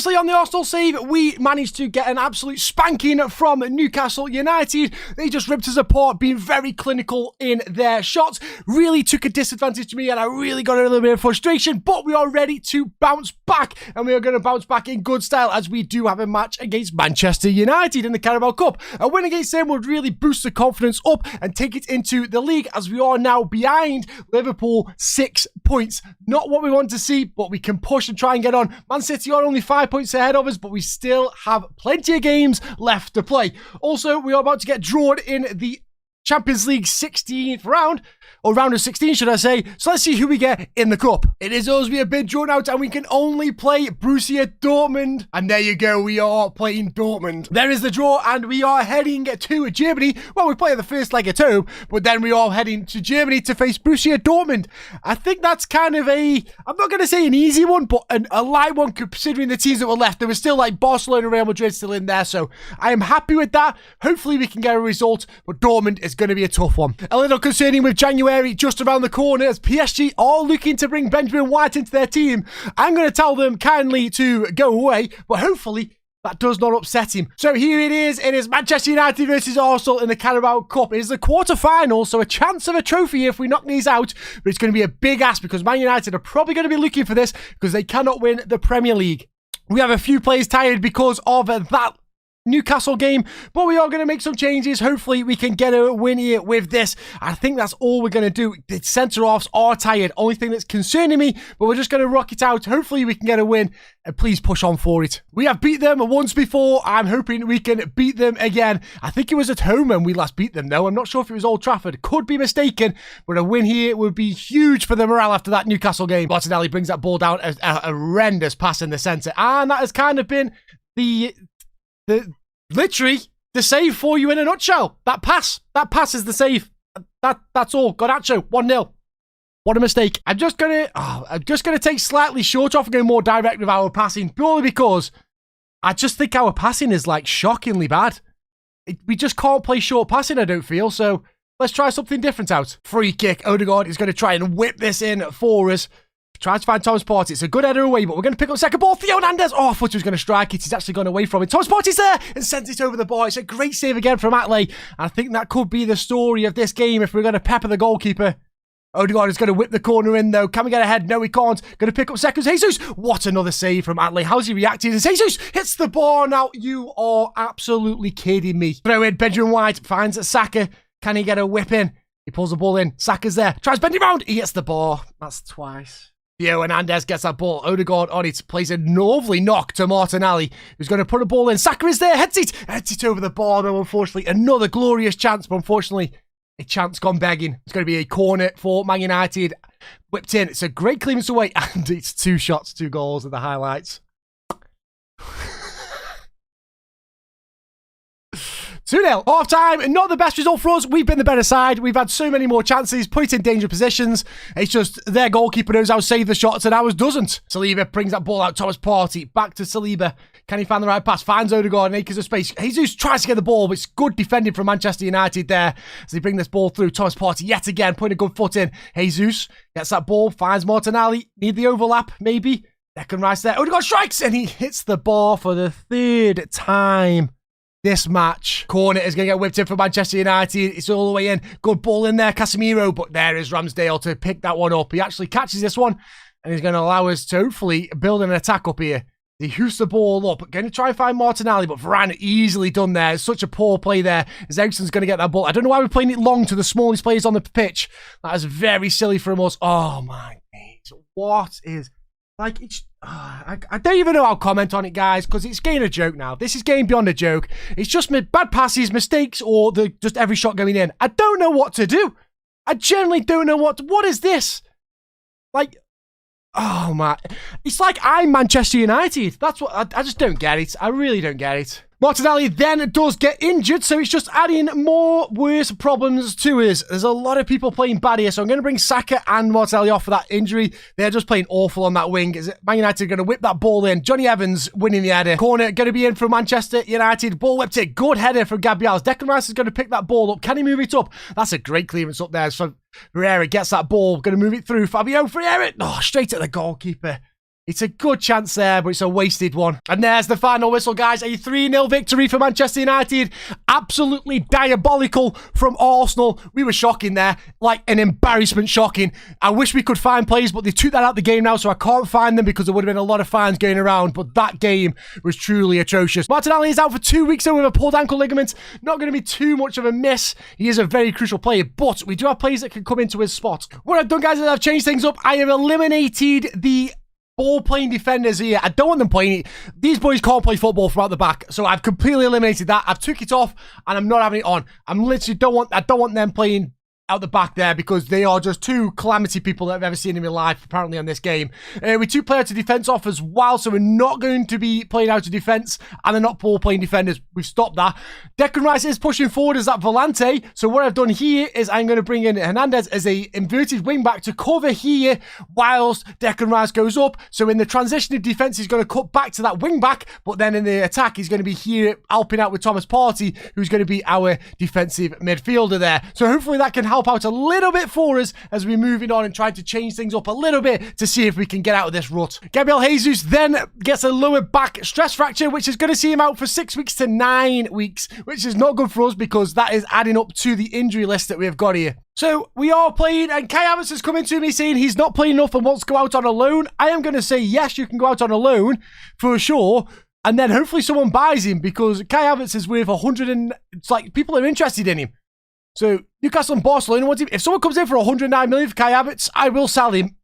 Previously on the Arsenal save, we managed to get an absolute spanking from Newcastle United. They just ripped us apart, being very clinical in their shots. Really took a disadvantage to me, and I really got a little bit of frustration, but we are ready to bounce back, and we are going to bounce back in good style, as we do have a match against Manchester United in the Carabao Cup. A win against them would really boost the confidence up and take it into the league, as we are now behind Liverpool 6 points. Not what we want to see, but we can push and try and get on. Man City are only 5 points ahead of us, but we still have plenty of games left to play. Also, we are about to get drawn in the Champions League 16th round, or round of 16, should I say. So let's see who we get in the cup. It is us. We have been drawn out, and we can only play Borussia Dortmund. And there you go, we are playing Dortmund. There is the draw, and we are heading to Germany. Well, we play the first leg at home, but then we are heading to Germany to face Borussia Dortmund. I think that's kind of a, I'm not going to say an easy one, but a light one considering the teams that were left. There was still like Barcelona, Real Madrid still in there, so I am happy with that. Hopefully we can get a result, but Dortmund is going to be a tough one. A little concerning with January just around the corner, as PSG are looking to bring Benjamin White into their team. I'm going to tell them kindly to go away, but hopefully that does not upset him. So here it is. It is Manchester United versus Arsenal in the Carabao Cup. It is the quarter-final, so a chance of a trophy if we knock these out, but it's going to be a big ask because Man United are probably going to be looking for this because they cannot win the Premier League. We have a few players tired because of that Newcastle game, but we are going to make some changes. Hopefully we can get a win here with this. I think that's all we're going to do. The centre-offs are tired. Only thing that's concerning me, but we're just going to rock it out. Hopefully we can get a win, and please push on for it. We have beat them once before. I'm hoping we can beat them again. I think it was at home when we last beat them, though. I'm not sure if it was Old Trafford. Could be mistaken, but a win here would be huge for the morale after that Newcastle game. Martinelli brings that ball down, a horrendous pass in the centre, and that has kind of been literally the save for you in a nutshell. That pass is the save. That's all. Garnacho, 1-0. What a mistake. I'm just gonna take slightly short off and go more direct with our passing, purely because I just think our passing is like shockingly bad. We just can't play short passing, I don't feel. So let's try something different out. Free kick. Odegaard is going to try and whip this in for us. Tries to find Thomas Partey. It's a good header away, but we're going to pick up second ball. Theo Hernandez. Oh, I thought he was going to strike it. He's actually gone away from it. Thomas Partey's there and sends it over the bar. It's a great save again from Atley. I think that could be the story of this game if we're going to pepper the goalkeeper. Odegaard is going to whip the corner in, though. Can we get ahead? No, we can't. Going to pick up seconds. Jesus. What another save from Atley. How's he reacting? And Jesus hits the bar. Now, you are absolutely kidding me. Throw in. Benjamin White finds Saka. Can he get a whip in? He pulls the ball in. Saka's there. Tries bending round. He hits the bar. That's twice. Theo Hernandez gets that ball. Odegaard on it. Plays a lovely knock to Martinelli, who's going to put a ball in. Saka is there. Heads it over the bar, though, unfortunately. Another glorious chance, but unfortunately, a chance gone begging. It's going to be a corner for Man United. Whipped in. It's a great clearance away, and it's 2 shots, 2 goals in the highlights. 2-0. Half-time, not the best result for us. We've been the better side. We've had so many more chances, put it in dangerous positions. It's just their goalkeeper knows how to save the shots and ours doesn't. Saliba brings that ball out. Thomas Partey back to Saliba. Can he find the right pass? Finds Odegaard and acres of space. Jesus tries to get the ball, but it's good defending from Manchester United there as they bring this ball through. Thomas Partey yet again putting a good foot in. Jesus gets that ball, finds Martinelli. Need the overlap, maybe. Declan Rice there. Odegaard strikes and he hits the bar for the 3rd time this match. Corner is going to get whipped in for Manchester United. It's all the way in. Good ball in there, Casemiro. But there is Ramsdale to pick that one up. He actually catches this one. And he's going to allow us to hopefully build an attack up here. He hoosts the ball up. Going to try and find Martinelli. But Varane easily done there. It's such a poor play there. As Eriksen's going to get that ball. I don't know why we're playing it long to the smallest players on the pitch. That is very silly from us. Oh my God. What is... Like, it's, I don't even know how to comment on it, guys, because it's getting a joke now. This is getting beyond a joke. It's just bad passes, mistakes, or just every shot going in. I don't know what to do. I generally don't know what is this? Like, oh my. It's like I'm Manchester United. That's what, I just don't get it. I really don't get it. Martinelli then does get injured, so it's just adding more worse problems to us. There's a lot of people playing bad here, so I'm going to bring Saka and Martinelli off for that injury. They're just playing awful on that wing. Man United are going to whip that ball in. Johnny Evans winning the header. Corner going to be in for Manchester United. Ball whipped it. Good header from Gabriel. Declan Rice is going to pick that ball up. Can he move it up? That's a great clearance up there. So Ferreira gets that ball. Going to move it through. Fabio Ferreira. Oh, straight at the goalkeeper. It's a good chance there, but it's a wasted one. And there's the final whistle, guys. A 3-0 victory for Manchester United. Absolutely diabolical from Arsenal. We were shocking there. Like an embarrassment shocking. I wish we could find players, but they took that out the game now, so I can't find them because there would have been a lot of fines going around. But that game was truly atrocious. Martinelli is out for 2 weeks with a pulled ankle ligament. Not going to be too much of a miss. He is a very crucial player, but we do have players that can come into his spot. What I've done, guys, is I've changed things up. I have eliminated the ball-playing defenders here. I don't want them playing it. These boys can't play football from out the back, so I've completely eliminated that. I've took it off, and I'm not having it on. I don't want them playing out the back there because they are just two calamity people that I've ever seen in my life, apparently, on this game. We took player to defense off as well, so we're not going to be playing out of defense, and they're not ball-playing defenders. We've stopped that. Declan Rice is pushing forward as that volante, so what I've done here is I'm going to bring in Hernandez as a inverted wing-back to cover here whilst Declan Rice goes up. So in the transition of defense, he's going to cut back to that wing-back, but then in the attack, he's going to be here helping out with Thomas Partey, who's going to be our defensive midfielder there. So hopefully that can help out a little bit for us as we're moving on and trying to change things up a little bit to see if we can get out of this rut. Gabriel Jesus then gets a lower back stress fracture, which is going to see him out for 6 weeks to 9 weeks, which is not good for us because that is adding up to the injury list that we've got here. So we are playing, and Kai Havertz is coming to me saying he's not playing enough and wants to go out on a loan. I am going to say, yes, you can go out on a loan for sure. And then hopefully someone buys him because Kai Havertz is worth 100 and it's like people are interested in him. So Newcastle and Barcelona want him. If someone comes in for 109 million for Kai Havertz, I will sell him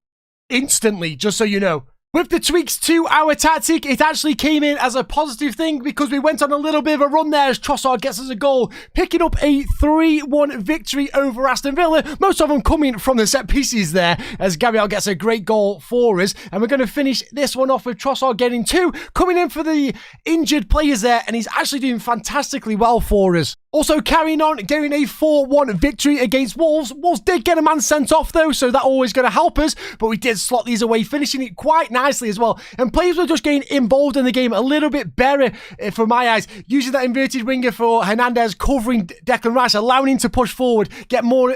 instantly, just so you know. With the tweaks to our tactic, it actually came in as a positive thing because we went on a little bit of a run there as Trossard gets us a goal, picking up a 3-1 victory over Aston Villa. Most of them coming from the set pieces there as Gabriel gets a great goal for us. And we're going to finish this one off with Trossard getting 2, coming in for the injured players there, and he's actually doing fantastically well for us. Also carrying on, getting a 4-1 victory against Wolves. Wolves did get a man sent off though, so that always going to help us, but we did slot these away, finishing it quite nicely as well. And players were just getting involved in the game a little bit better for my eyes, using that inverted winger for Hernandez, covering Declan Rice, allowing him to push forward, get more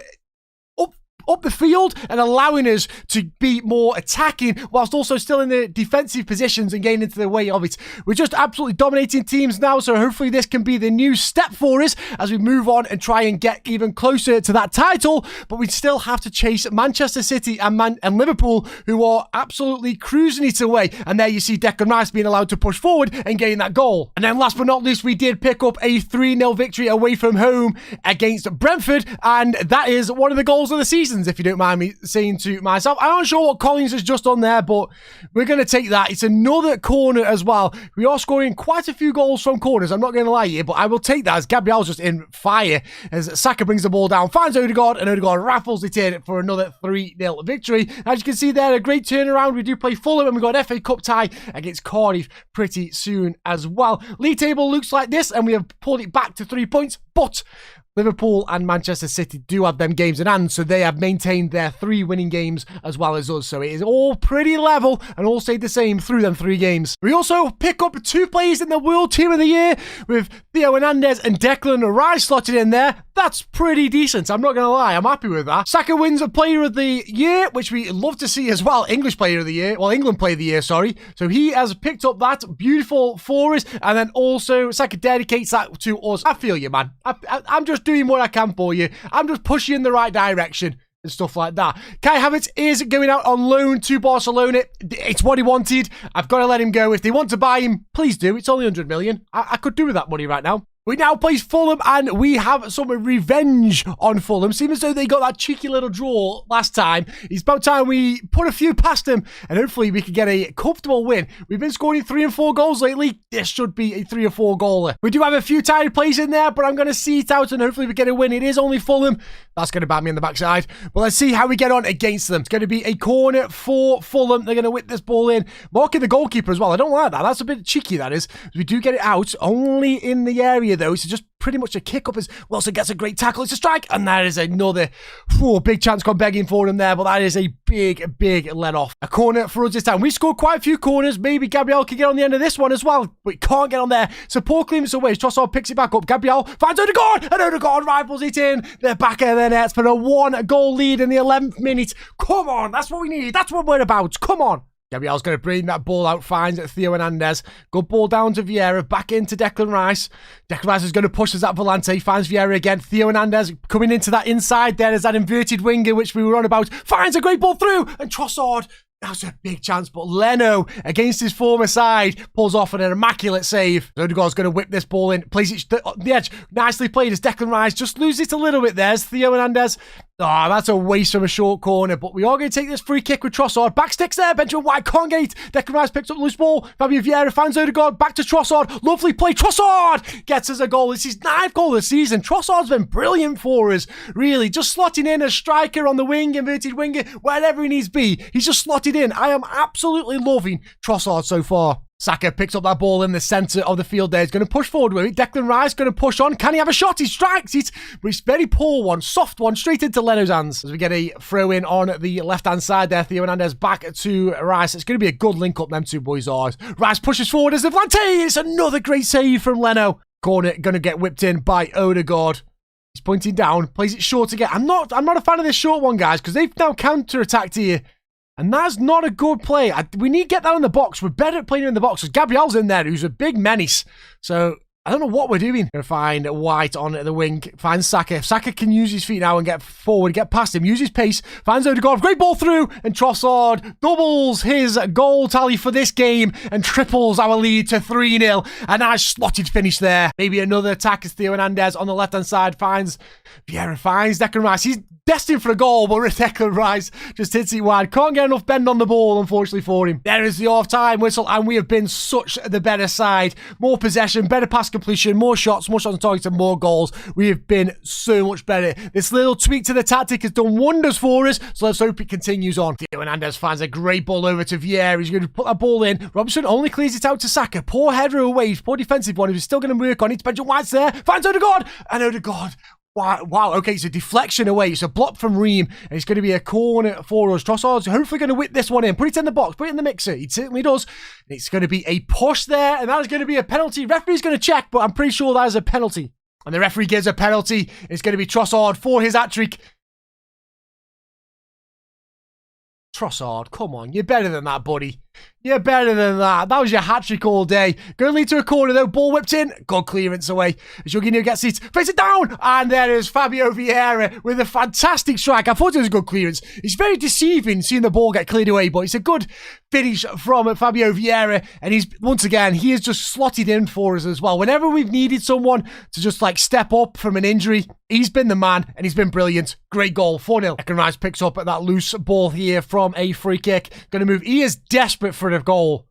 up the field and allowing us to be more attacking whilst also still in the defensive positions and getting into the way of it. We're just absolutely dominating teams now, so hopefully this can be the new step for us as we move on and try and get even closer to that title, but we still have to chase Manchester City and Liverpool, who are absolutely cruising it away. And there you see Declan Rice being allowed to push forward and getting that goal. And then last but not least, we did pick up a 3-0 victory away from home against Brentford, and that is one of the goals of the season, if you don't mind me saying to myself. I'm not sure what Collins has just done there, but we're going to take that. It's another corner as well. We are scoring quite a few goals from corners, I'm not going to lie here, but I will take that as Gabriel's just in fire as Saka brings the ball down, finds Odegaard, and Odegaard raffles it in for another 3-0 victory. As you can see there, a great turnaround. We do play Fulham, and we've got an FA Cup tie against Cardiff pretty soon as well. League table looks like this, and we have pulled it back to 3 points, but Liverpool and Manchester City do have them games in hand, so they have maintained their 3 winning games as well as us. So it is all pretty level and all stayed the same through them 3 games. We also pick up 2 players in the World Team of the Year with Theo Hernandez and Declan Rice slotted in there. That's pretty decent. I'm not going to lie. I'm happy with that. Saka wins a Player of the Year, which we love to see as well. English Player of the Year. Well, England Player of the Year, sorry. So he has picked up that. Beautiful for us. And then also Saka dedicates that to us. I feel you, man. I'm just doing what I can for you. I'm just pushing in the right direction and stuff like that. Kai Havertz is going out on loan to Barcelona. It's what he wanted. I've got to let him go. If they want to buy him, please do. It's only 100 million. I could do with that money right now. We now play Fulham, and we have some revenge on Fulham. Seems as though they got that cheeky little draw last time. It's about time we put a few past them, and hopefully we can get a comfortable win. We've been scoring 3 and 4 goals lately. This should be a 3 or 4 goaler. We do have a few tired plays in there, but I'm going to see it out, and hopefully we get a win. It is only Fulham. That's going to bat me in the backside. But let's see how we get on against them. It's going to be a corner for Fulham. They're going to whip this ball in, marking the goalkeeper as well. I don't like that. That's a bit cheeky, that is. We do get it out, only in the area though, so just pretty much a kick up as Wilson gets a great tackle. It's a strike, and that is another big chance gone begging for him there, but that is a big let off. A corner for us this time. We scored quite a few corners. Maybe Gabriel can get on the end of this one as well, but can't get on there. So poor clearance away. Trossard picks it back up. Gabriel finds Odegaard, and Odegaard rifles it in the back of the net for a 1-goal lead in the 11th minute. Come on, that's what we need. That's what we're about. Come on. Gabriel's going to bring that ball out, finds Theo Hernandez. Good ball down to Vieira, back into Declan Rice. Declan Rice is going to push us at Volante, finds Vieira again. Theo Hernandez coming into that inside there as that inverted winger, which we were on about. Finds a great ball through, and Trossard. That was a big chance, but Leno, against his former side, pulls off an immaculate save. Odegaard's going to whip this ball in, plays it on the edge. Nicely played as Declan Rice just loses it a little bit there. As Theo Hernandez. Oh, that's a waste from a short corner, but we are going to take this free kick with Trossard. Back sticks there, Benjamin White can't get it. Declan Rice picks up the loose ball. Fabio Vieira finds Odegaard, back to Trossard. Lovely play. Trossard gets us a goal. It's his 9th goal of the season. Trossard's been brilliant for us, really. Just slotting in a striker on the wing, inverted winger, wherever he needs to be. He's just slotted in. I am absolutely loving Trossard so far. Saka picks up that ball in the centre of the field there. He's going to push forward with it. Declan Rice going to push on. Can he have a shot? He strikes it, but it's a very poor one. Soft one straight into Leno's hands. As we get a throw in on the left-hand side there. Theo Hernandez back to Rice. It's going to be a good link up, them two boys are. Rice pushes forward as the Volante. It's another great save from Leno. Corner going to get whipped in by Odegaard. He's pointing down, plays it short again. I'm not a fan of this short one, guys, because they've now counter-attacked here. And that's not a good play. We need to get that in the box. We're better at playing in the box. Because Gabriel's in there, who's a big menace. So, I don't know what we're doing. Going to find White on the wing. Finds Saka. Saka can use his feet now and get forward, get past him. Use his pace. Finds Odegaard. Great ball through. And Trossard doubles his goal tally for this game and triples our lead to 3-0. A nice slotted finish there. Maybe another attack as Theo Hernandez on the left-hand side finds Vieira. Finds Declan Rice. He's destined for a goal, but Declan Rice just hits it wide. Can't get enough bend on the ball, unfortunately, for him. There is the half-time whistle, and we have been such the better side. More possession, better pass completion, more shots on target, and more goals. We have been so much better. This little tweak to the tactic has done wonders for us, so let's hope it continues on. Theo Hernandez finds a great ball over to Vieira. He's going to put that ball in. Robinson only clears it out to Saka. Poor header away, poor defensive one. He's still going to work on it. Benjamin White's there. Finds Odegaard, and Odegaard. Wow, okay, it's a deflection away. It's a block from Ream, and it's going to be a corner for us. Trossard's hopefully going to whip this one in. Put it in the box, put it in the mixer. He certainly does. It's going to be a push there, and that is going to be a penalty. Referee's going to check, but I'm pretty sure that is a penalty. And the referee gives a penalty. It's going to be Trossard for his hat-trick. Trossard, come on, you're better than that, buddy. You're better than that. That was your hat-trick all day. Going to lead to a corner, though. Ball whipped in. Good clearance away. Jorginho gets it. Face it down. And there is Fabio Vieira with a fantastic strike. I thought it was a good clearance. It's very deceiving seeing the ball get cleared away, but it's a good finish from Fabio Vieira. And he's, once again, he has just slotted in for us as well. Whenever we've needed someone to just like step up from an injury, he's been the man and he's been brilliant. Great goal. 4-0. Declan Rice picks up that loose ball here from a free kick. Going to move. He is desperate for a goal.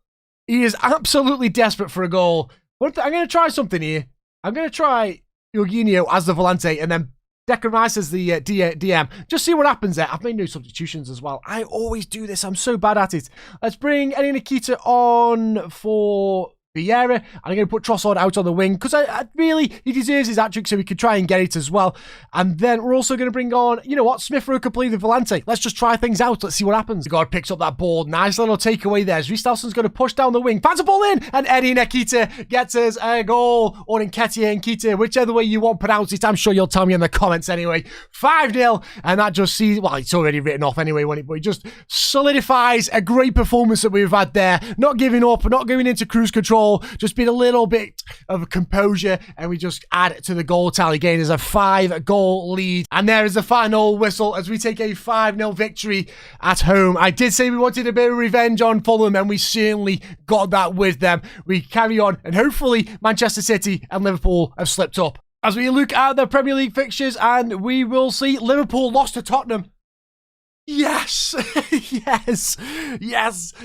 He is absolutely desperate for a goal. I'm going to try something here. I'm going to try Jorginho as the Volante and then Declan Rice as the DM. Just see what happens there. I've made no substitutions as well. I always do this. I'm so bad at it. Let's bring Eddie Nikita on for Vieira, and I'm going to put Trossard out on the wing because I really, he deserves his hat-trick so we could try and get it as well. And then we're also going to bring on, you know what, Smith Rowe could play the Volante. Let's just try things out. Let's see what happens. The guard picks up that ball. Nice little takeaway there. Rhys-Nelson's going to push down the wing. Finds a ball in, and Eddie Nikita gets us a goal. Or Nketiah, whichever way you want to pronounce it. I'm sure you'll tell me in the comments anyway. 5-0, and that just sees, well, it's already written off anyway, but it just solidifies a great performance that we've had there. Not giving up, not going into cruise control. Just been a little bit of composure, and we just add to the goal tally again as a 5-goal lead. And there is the final whistle as we take a 5-0 victory at home. I did say we wanted a bit of revenge on Fulham, and we certainly got that with them. We carry on, and hopefully Manchester City and Liverpool have slipped up. As we look at the Premier League fixtures, and we will see Liverpool lost to Tottenham. Yes, yes,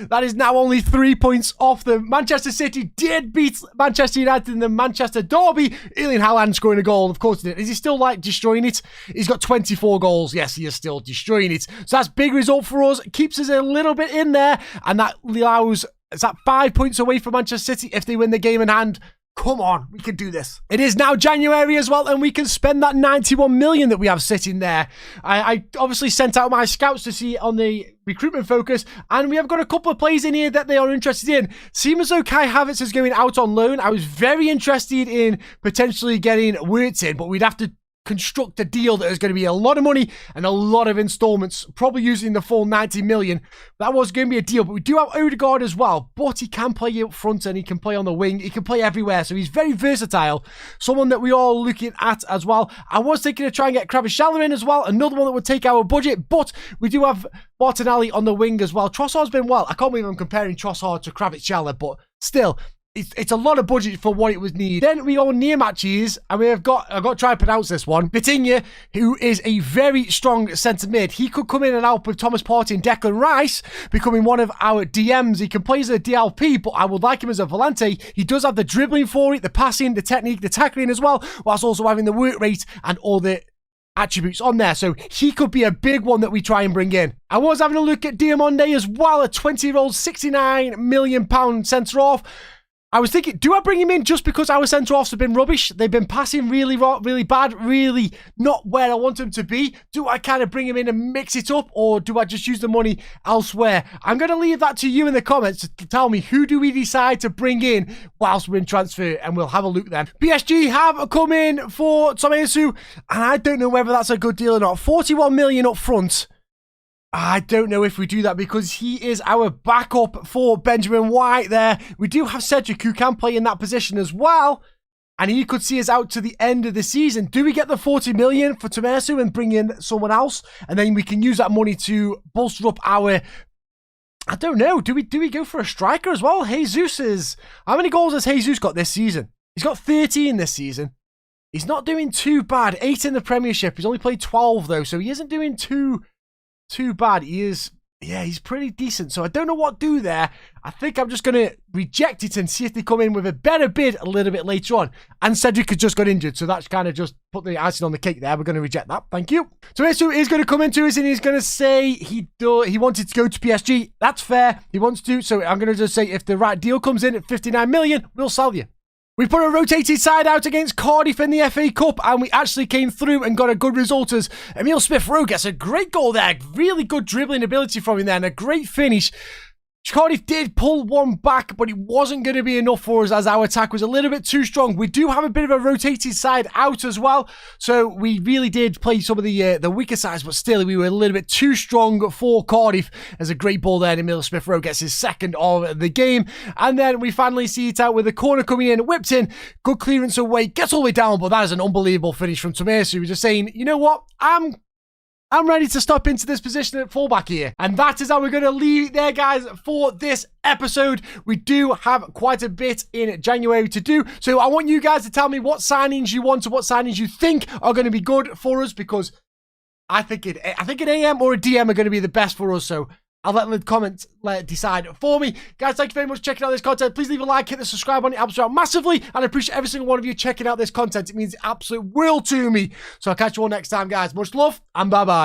that is now only 3 points off them. Manchester City did beat Manchester United in the Manchester Derby. Erling Haaland scoring a goal, of course he did. Is he still like destroying it? He's got 24 goals. Yes, he is still destroying it. So that's a big result for us. Keeps us a little bit in there, and that allows, is that 5 points away from Manchester City if they win the game in hand? Come on, we can do this. It is now January as well, and we can spend that 91 million that we have sitting there. I obviously sent out my scouts to see on the recruitment focus, and we have got a couple of players in here that they are interested in. Seems as though Kai Havertz is going out on loan. I was very interested in potentially getting Wirtz in, but we'd have to construct a deal that is going to be a lot of money and a lot of installments, probably using the full 90 million. That was going to be a deal, but we do have Odegaard as well, but he can play up front and he can play on the wing. He can play everywhere, so he's very versatile. Someone that we are looking at as well. I was thinking of trying to get Kvaratskhelia in as well, another one that would take our budget, but we do have Martinelli on the wing as well. Trossard's been well. I can't believe I'm comparing Trossard to Kvaratskhelia, but still, it's a lot of budget for what it was needed. Then we go near matches, and I've got to try and pronounce this one. Vitinha, who is a very strong centre mid. He could come in and help with Thomas Partey and Declan Rice, becoming one of our DMs. He can play as a DLP, but I would like him as a volante. He does have the dribbling for it, the passing, the technique, the tackling as well, whilst also having the work rate and all the attributes on there. So he could be a big one that we try and bring in. I was having a look at Diamonde as well, a 20-year-old, £69 million centre-half. I was thinking, do I bring him in just because our centre-halves have been rubbish? They've been passing really bad, really not where I want them to be. Do I kind of bring him in and mix it up, or do I just use the money elsewhere? I'm going to leave that to you in the comments to tell me who do we decide to bring in whilst we're in transfer, and we'll have a look then. PSG have come in for Tomiyasu, and I don't know whether that's a good deal or not. 41 million up front. I don't know if we do that because he is our backup for Benjamin White there. We do have Cedric who can play in that position as well, and he could see us out to the end of the season. Do we get the 40 million for Tomiyasu and bring in someone else, and then we can use that money to bolster up our... I don't know. Do we go for a striker as well? Jesus is... How many goals has Jesus got this season? He's got 13 this season. He's not doing too bad. 8 in the Premiership. He's only played 12 though, so he isn't doing too bad. He is, yeah, he's pretty decent. So I don't know what to do there. I think I'm just going to reject it and see if they come in with a better bid a little bit later on. And Cedric has just got injured, so that's kind of just put the icing on the cake there. We're going to reject that. Thank you. So Esu is going to come into us and he's going to say he wanted to go to PSG. That's fair. He wants to. So I'm going to just say if the right deal comes in at 59 million, we'll sell you. We put a rotated side out against Cardiff in the FA Cup, and we actually came through and got a good result as Emile Smith-Rowe gets a great goal there. Really good dribbling ability from him there, and a great finish. Cardiff did pull one back, but it wasn't going to be enough for us as our attack was a little bit too strong. We do have a bit of a rotated side out as well, so we really did play some of the weaker sides, but still we were a little bit too strong for Cardiff. There's a great ball there, and Emile Smith-Rowe gets his second of the game, and then we finally see it out with the corner coming in, whipped in, good clearance away, gets all the way down, but that is an unbelievable finish from Tomiyasu. We're just saying, you know what, I'm ready to step into this position at fullback here. And that is how we're going to leave it there, guys, for this episode. We do have quite a bit in January to do. So I want you guys to tell me what signings you want and what signings you think are going to be good for us, because I think an AM or a DM are going to be the best for us. So I'll let the comments decide for me. Guys, thank you very much for checking out this content. Please leave a like, hit the subscribe button. It helps out massively. And I appreciate every single one of you checking out this content. It means the absolute world to me. So I'll catch you all next time, guys. Much love and bye-bye.